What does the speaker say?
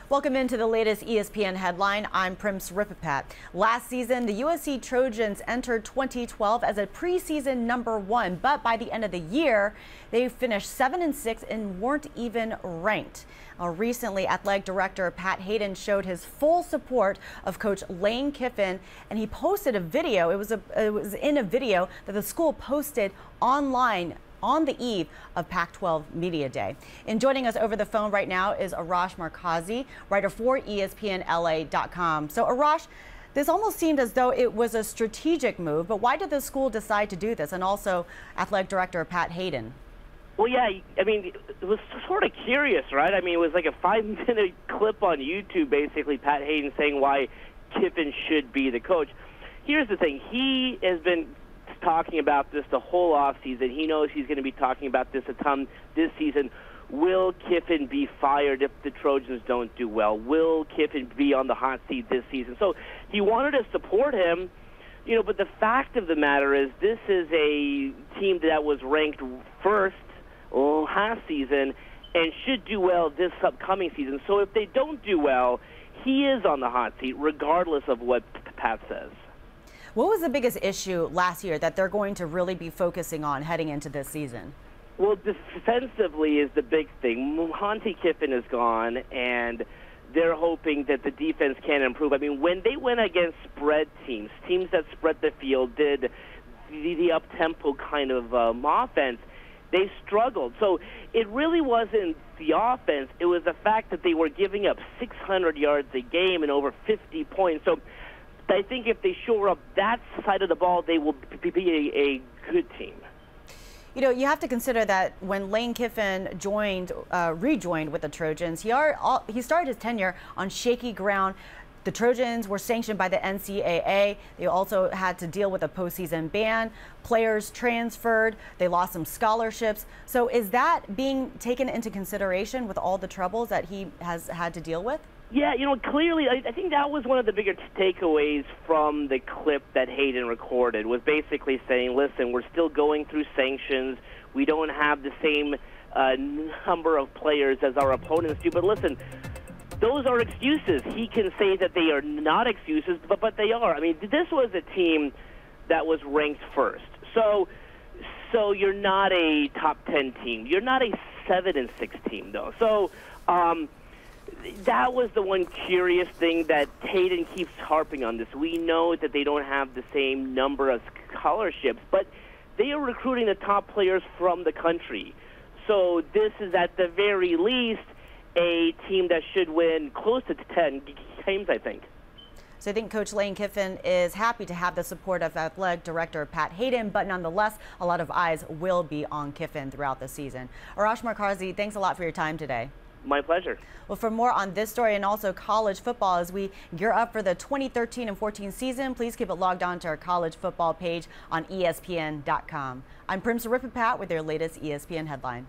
Welcome into the latest ESPN headline. I'm Prim Sripapat. Last season, the USC Trojans entered 2012 as a preseason #1, but by the end of the year, they finished 7-6 and weren't even ranked. Recently, athletic director Pat Haden showed his full support of coach Lane Kiffin, and he posted a video. It was in a video that the school posted online on the eve of Pac-12 Media Day. And joining us over the phone right now is Arash Markazi, writer for ESPNLA.com. So Arash, this almost seemed as though it was a strategic move, but why did the school decide to do this? And also athletic director Pat Haden. Well, yeah, I mean, it was sort of curious, right? I mean, it was like a 5-minute clip on YouTube, basically, Pat Haden saying why Kiffin should be the coach. Here's the thing. He has been talking about this the whole offseason. He knows he's going to be talking about this a ton this season. Will Kiffin be fired if the Trojans don't do well? Will Kiffin be on the hot seat this season? So he wanted to support him, but the fact of the matter is this is a team that was ranked first last season and should do well this upcoming season. So if they don't do well, he is on the hot seat regardless of what Pat says. What was the biggest issue last year that they're going to really be focusing on heading into this season? Well, defensively is the big thing. Monte Kiffin is gone, and they're hoping that the defense can improve. I mean, when they went against spread teams that spread the field, did the up-tempo kind of offense, they struggled. So it really wasn't the offense. It was the fact that they were giving up 600 yards a game and over 50 points. So I think if they shore up that side of the ball, they will be a good team. You have to consider that when Lane Kiffin rejoined with the Trojans, he started his tenure on shaky ground. The Trojans were sanctioned by the NCAA. They also had to deal with a postseason ban. Players transferred. They lost some scholarships. So is that being taken into consideration with all the troubles that he has had to deal with? Yeah, clearly, I think that was one of the bigger takeaways from the clip that Haden recorded, was basically saying, listen, we're still going through sanctions. We don't have the same number of players as our opponents do. But listen, those are excuses. He can say that they are not excuses, but they are. I mean, this was a team that was ranked first. So you're not a top 10 team. You're not a 7-6 team, though. So that was the one curious thing that Haden keeps harping on this. We know that they don't have the same number of scholarships, but they are recruiting the top players from the country. So this is at the very least a team that should win close to 10 games, I think. So I think Coach Lane Kiffin is happy to have the support of athletic director Pat Haden, but nonetheless, a lot of eyes will be on Kiffin throughout the season. Arash Markazi, thanks a lot for your time today. My pleasure. Well, for more on this story and also college football as we gear up for the 2013 and 14 season, please keep it logged on to our college football page on ESPN.com. I'm Prim Sripapat with your latest ESPN headline.